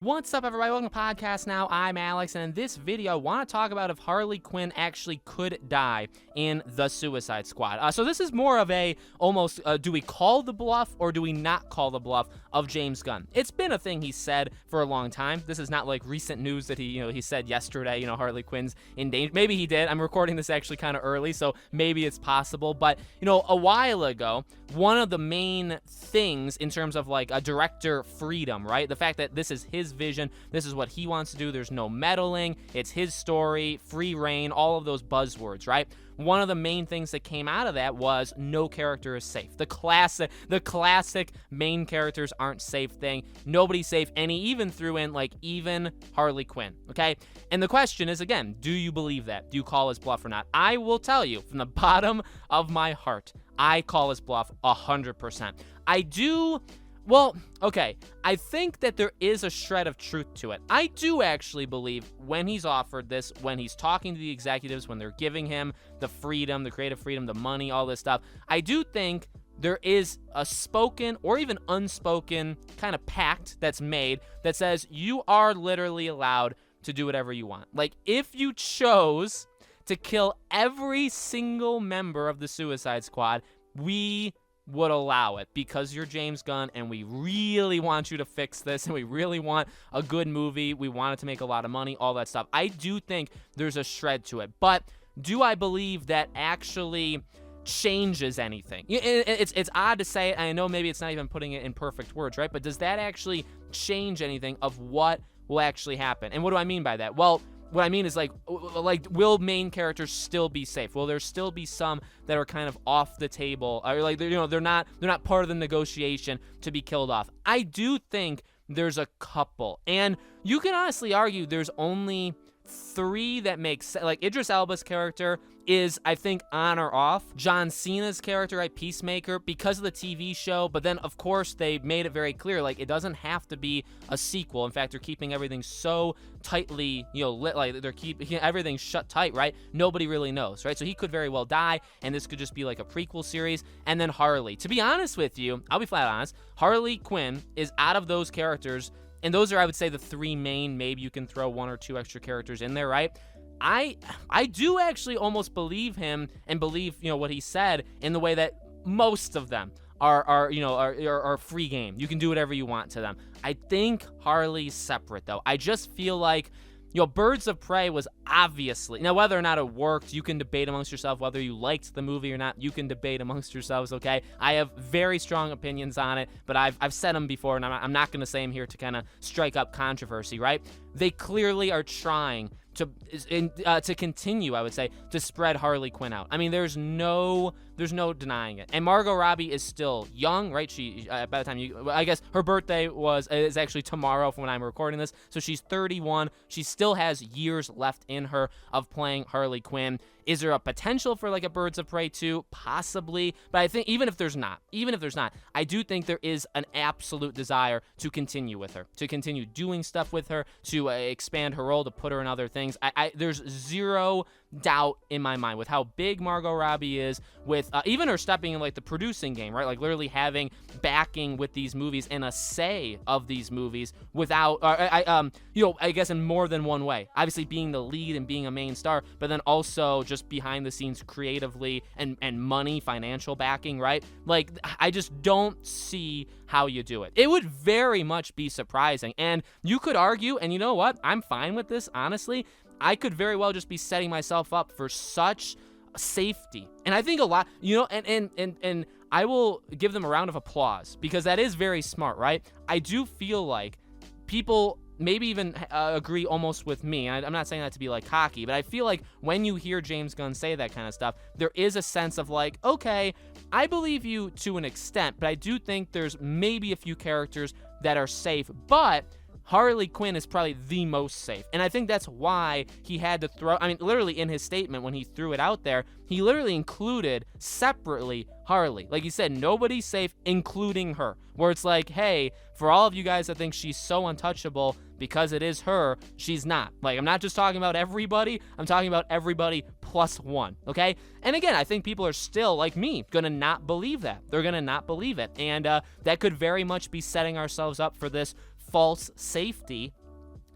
What's up, everybody? Welcome to Podcast Now. I'm Alex, and in this video, I want to talk about if Harley Quinn actually could die in The Suicide Squad. So this is more of a almost, do we call the bluff or do we not call the bluff of James Gunn? It's been a thing he said for a long time. This is not like recent news that he said yesterday, Harley Quinn's in danger. Maybe he did. I'm recording this actually kind of early, so maybe it's possible. But, a while ago, one of the main things in terms of like a director freedom, right? The fact that this is his vision, this is what he wants to do, there's no meddling, it's his story, free reign, all of those buzzwords, right? One of the main things that came out of that was no character is safe. The classic main characters aren't safe thing. Nobody's safe, and he even threw in even Harley Quinn, okay? And the question is, again, do you believe that? Do you call his bluff or not? I will tell you from the bottom of my heart, I call his bluff 100%. I do. Well, okay, I think that there is a shred of truth to it. I do actually believe when he's offered this, when he's talking to the executives, when they're giving him the freedom, the creative freedom, the money, all this stuff, I do think there is a spoken or even unspoken kind of pact that's made that says you are literally allowed to do whatever you want. Like, if you chose to kill every single member of the Suicide Squad, we would allow it because you're James Gunn and we really want you to fix this and we really want a good movie. We want it to make a lot of money, all that stuff. I do think there's a shred to it, but do I believe that actually changes anything? It's odd to say it. I know maybe it's not even putting it in perfect words, right? But does that actually change anything of what will actually happen? And what do I mean by that? Well, what I mean is will main characters still be safe? Will there still be some that are kind of off the table, or they're not part of the negotiation to be killed off? I do think there's a couple, and you can honestly argue there's only 3 that make sense. Like, Idris Elba's character is, I think, on or off. John Cena's character, right, Peacemaker, because of the TV show, but then, of course, they made it very clear, it doesn't have to be a sequel. In fact, they're keeping everything so tightly, lit, they're keeping everything shut tight, right? Nobody really knows, right? So he could very well die, and this could just be like a prequel series. And then Harley. To be honest with you, I'll be flat honest, Harley Quinn is out of those characters, and those are, I would say, the 3 main. Maybe you can throw 1 or 2 extra characters in there, right? I do actually almost believe him and believe, what he said in the way that most of them are free game. You can do whatever you want to them. I think Harley's separate, though. I just feel like, Birds of Prey was obviously, now whether or not it worked, you can debate amongst yourself. Whether you liked the movie or not, you can debate amongst yourselves, okay? I have very strong opinions on it, but I've said them before, and I'm not going to say them here to kind of strike up controversy, right? They clearly are trying to continue, I would say, to spread Harley Quinn out. I mean, there's no denying it. And Margot Robbie is still young, right? She by the time I guess her birthday is actually tomorrow from when I'm recording this. So she's 31. She still has years left in her of playing Harley Quinn. Is there a potential for a Birds of Prey 2? Possibly. But I think even if there's not, I do think there is an absolute desire to continue with her, to continue doing stuff with her, to expand her role, to put her in other things. There's zero doubt in my mind with how big Margot Robbie is, with even her stepping in the producing game, right? Literally having backing with these movies and a say of these movies without, I guess in more than one way. Obviously being the lead and being a main star, but then also just behind the scenes creatively and money, financial backing, right? I just don't see how you do it. It would very much be surprising, and you could argue, and you know what? I'm fine with this, honestly. I could very well just be setting myself up for such safety. And I think a lot, and I will give them a round of applause because that is very smart, right? I do feel like people maybe even agree almost with me. I'm not saying that to be cocky, but I feel like when you hear James Gunn say that kind of stuff, there is a sense of okay, I believe you to an extent, but I do think there's maybe a few characters that are safe, but Harley Quinn is probably the most safe. And I think that's why he had to literally in his statement when he threw it out there, he literally included separately Harley. Like he said, nobody's safe, including her. Where it's hey, for all of you guys that think she's so untouchable because it is her, she's not. I'm not just talking about everybody, I'm talking about everybody plus one, okay? And again, I think people are still, like me, gonna not believe that. They're gonna not believe it. And that could very much be setting ourselves up for this false safety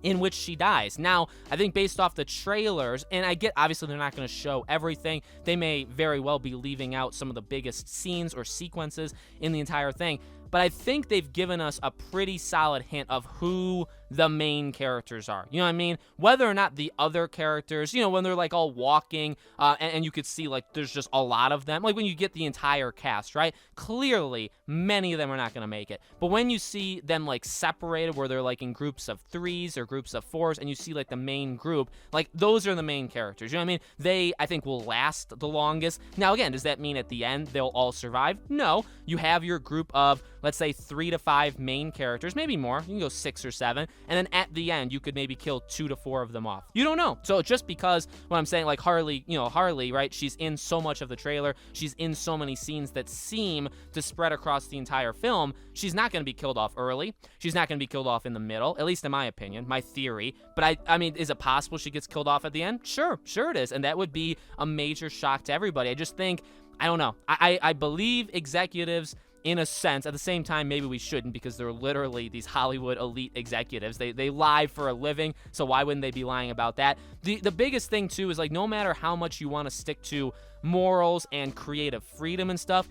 in which she dies. Now, I think based off the trailers, and I get, obviously they're not going to show everything. They may very well be leaving out some of the biggest scenes or sequences in the entire thing, but I think they've given us a pretty solid hint of who the main characters are. You know what I mean? Whether or not the other characters, you know, when they're like all walking, and you could see like there's just a lot of them, like when you get the entire cast, right? Clearly, many of them are not going to make it. But when you see them like separated, where they're like in groups of 3s or groups of 4s, and you see like the main group, like those are the main characters. You know what I mean? They, I think, will last the longest. Now, again, does that mean at the end they'll all survive? No. You have your group of, let's say, 3 to 5 main characters, maybe more. You can go 6 or 7. And then at the end, you could maybe kill 2 to 4 of them off. You don't know. So just because when I'm saying like Harley, you know, Harley, right? She's in so much of the trailer. She's in so many scenes that seem to spread across the entire film. She's not going to be killed off early. She's not going to be killed off in the middle, at least in my opinion, my theory. But I mean, is it possible she gets killed off at the end? Sure it is. And that would be a major shock to everybody. I just think, I don't know. I believe executives, in a sense. At the same time, maybe we shouldn't, because they're literally these Hollywood elite executives. They lie for a living, so why wouldn't they be lying about that? The biggest thing, too, is like no matter how much you want to stick to morals and creative freedom and stuff,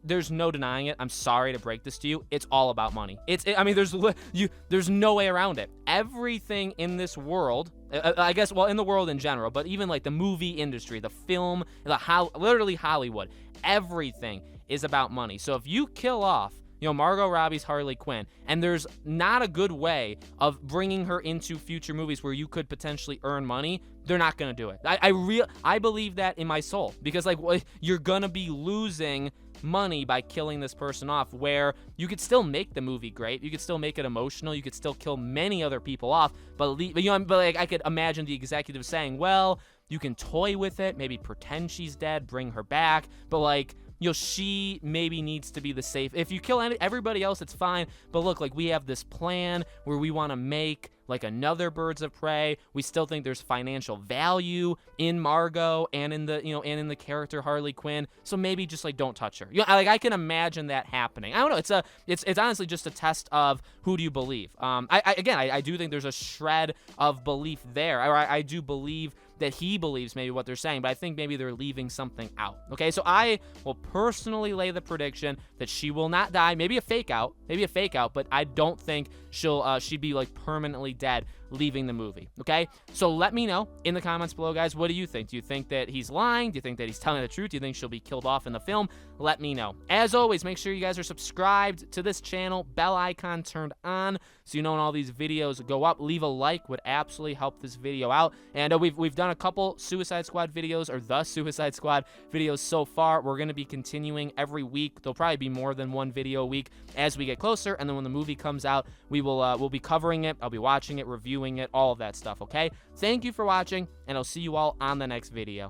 there's no denying it. I'm sorry to break this to you. It's all about money. I mean, there's no way around it. Everything in this world, I guess, well, in the world in general, but even like the movie industry, the film, literally Hollywood, everything is about money. So if you kill off, you know, Margot Robbie's Harley Quinn, and there's not a good way of bringing her into future movies where you could potentially earn money, they're not gonna do it. I believe that in my soul, because like you're gonna be losing money by killing this person off, where you could still make the movie great, you could still make it emotional, you could still kill many other people off, but like I could imagine the executive saying, well, you can toy with it, maybe pretend she's dead, bring her back, but like, you know, she maybe needs to be the safe. If you kill everybody else, it's fine. But look, like we have this plan where we want to make like another Birds of Prey. We still think there's financial value in Margot and in the, you know, and in the character Harley Quinn. So maybe just like don't touch her. You know, like I can imagine that happening. I don't know. It's honestly just a test of who do you believe. I do think there's a shred of belief there. I do believe that he believes maybe what they're saying, but I think maybe they're leaving something out. Okay, so I will personally lay the prediction that she will not die. Maybe a fake out, but I don't think she'd be like permanently dead leaving the movie. Okay, so let me know in the comments below, guys. What do you think? Do you think that he's lying? Do you think that he's telling the truth? Do you think she'll be killed off in the film? Let me know. As always, make sure you guys are subscribed to this channel, bell icon turned on, so you know when all these videos go up. Leave a like, would absolutely help this video out. And we've done a couple Suicide Squad videos, or the Suicide Squad videos so far. We're going to be continuing every week. There'll probably be more than one video a week as we get closer, and then when the movie comes out, we'll be covering it. I'll be watching it, reviewing it, all of that stuff. Okay, thank you for watching, and I'll see you all on the next video.